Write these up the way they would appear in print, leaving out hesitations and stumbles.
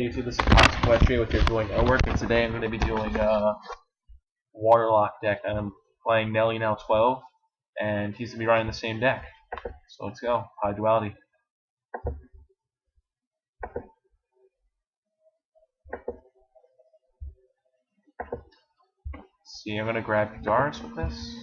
YouTube, this is Consequentry with your doing work, and today I'm going to be doing a Waterlock deck. I'm playing Nelly now 12, and he's going to be running the same deck. So let's go. High Duality. See, I'm going to grab Codarus with this.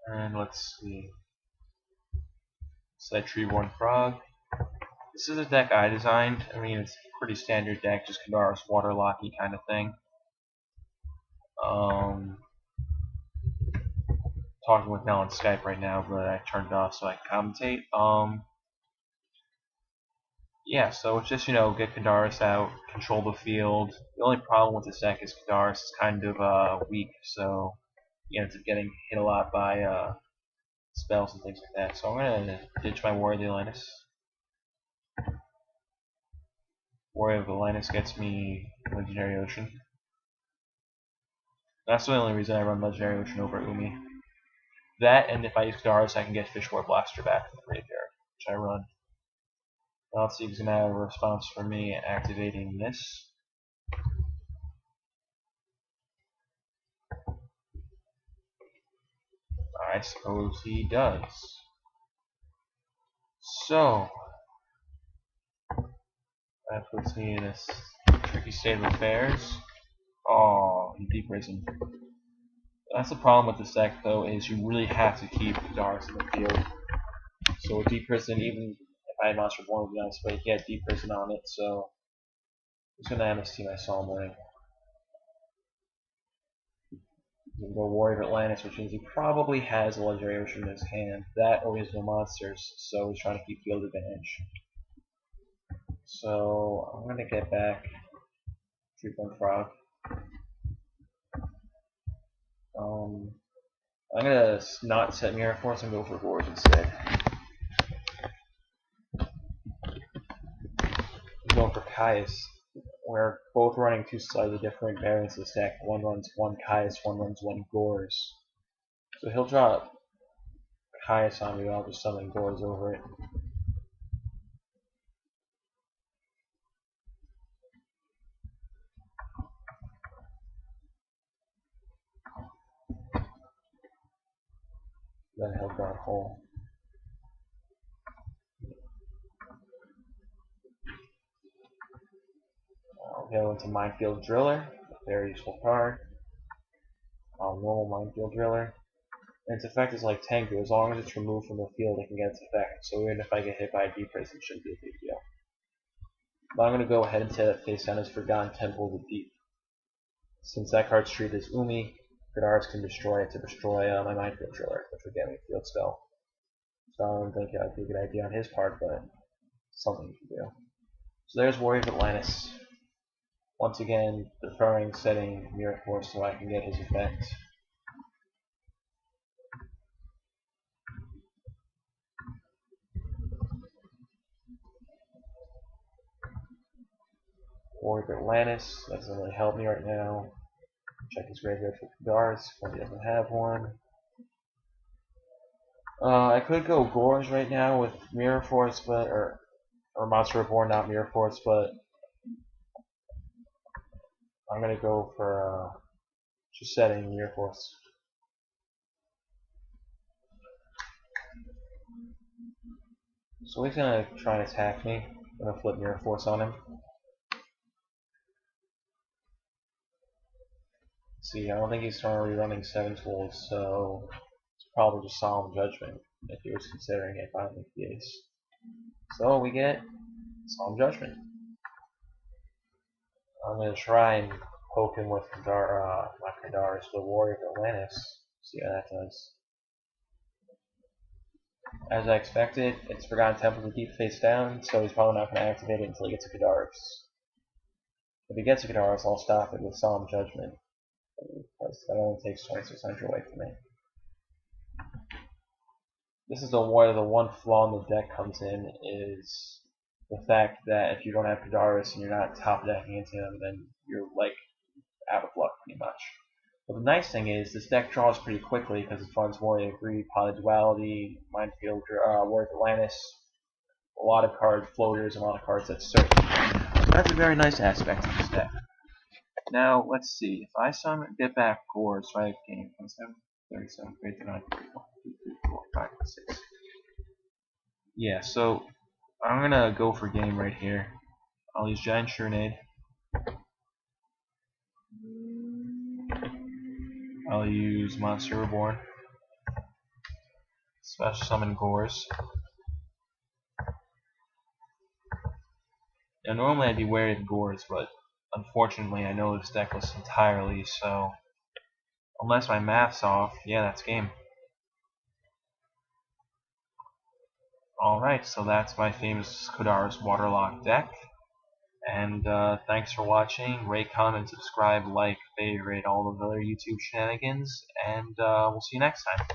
And let's see. Set Treeborn Frog. This is a deck I designed. I mean, it's a pretty standard deck, just Codarus Waterlocky kind of thing. Talking with Mel on Skype right now, but I turned it off so I can commentate. Yeah, so it's just, get Codarus out, control the field. The only problem with this deck is Codarus is kind of weak, so you end up getting hit a lot by spells and things like that. So I'm going to ditch my Warrior of the Atlantis. Warrior of Atlantis gets me Legendary Ocean. That's the only reason I run Legendary Ocean over Umi. That, and if I use Codarus, I can get Fishboard Blaster back from the graveyard, which I run. Now let's see if he's going to have a response for me activating this. I suppose he does. So, that puts me in this tricky state of affairs. Oh, he deep risen. That's the problem with this deck, though, is you really have to keep Codarus in the field. So with deep prison, even if I had Monster Born, would be nice, but he had deep prison on it, so he's going to MST my Solemn Warning. He's going to go Warrior of Atlantis, which means he probably has a Legendary Ocean in his hand. That or he has no monsters, so he's trying to keep field advantage. So I'm going to get back Treeborn Frog. I'm going to not set Mirror Force and go for Gorge instead. I'm going for Caius. We're both running two slightly different variants of this deck. One runs one Caius, one runs one Gores. So he'll drop Caius on me, I'll just summon Gores over it. Then he'll guard Hole. I'll go into Minefield Driller, very useful card. Normal Minefield Driller. And its effect is like Tengu, as long as it's removed from the field it can get its effect. So even if I get hit by a deep prison, it shouldn't be a big deal. But I'm going to go ahead and say that face down is Forgotten Temple of the Deep. Since that card's treated as Umi, Codarus can destroy it to destroy my Minefield Driller, which would get me a field spell. So I don't think that would be a good idea on his part, but something you can do. So there's Warrior of Atlantis. Once again, deferring setting Mirror Force so I can get his effect. Warrior of Atlantis, that doesn't really help me right now. Check his graveyard for Codarus when he doesn't have one. I could go Gorge right now with Mirror Force, but or Monster Reborn, not Mirror Force, but I'm gonna go for just setting Mirror Force. So he's gonna try and attack me. I'm gonna flip Mirror Force on him. See, I don't think he's currently running 7 tools, so it's probably just Solemn Judgment if he was considering it finally the ace. So we get Solemn Judgment. I'm gonna try and poke him with not Codarus, but Warrior of Atlantis. See how that does. As I expected, it's Forgotten Temple to Deep face down, so he's probably not going to activate it until he gets a Codarus. If he gets a Codarus, I'll stop it with Solemn Judgment, because that only takes 2600 away from me. This is the one flaw in the deck comes in is the fact that if you don't have Codarus and you're not top decking into him, then you're like out of luck pretty much. But the nice thing is this deck draws pretty quickly because it funds Warrior Greed, Polyduality, Minefield, Warrior Atlantis, a lot of cards, floaters, and a lot of cards that search. So that's a very nice aspect of this deck. Now, let's see. If I get back Gores, right? Game 27, 37, 39, 41, 2, 3, 4, 5, 6. Yeah, so I'm gonna go for game right here. I'll use Giant Shrunade. I'll use Monster Reborn. Special Summon Gores. Now, normally I'd be wary of Gores, but unfortunately I know this deck lists entirely, so unless my math's off, yeah, that's game. Alright, so that's my famous Codarus Waterlock deck. And thanks for watching. Rate, comment, subscribe, like, favorite, all of the other YouTube shenanigans. And we'll see you next time.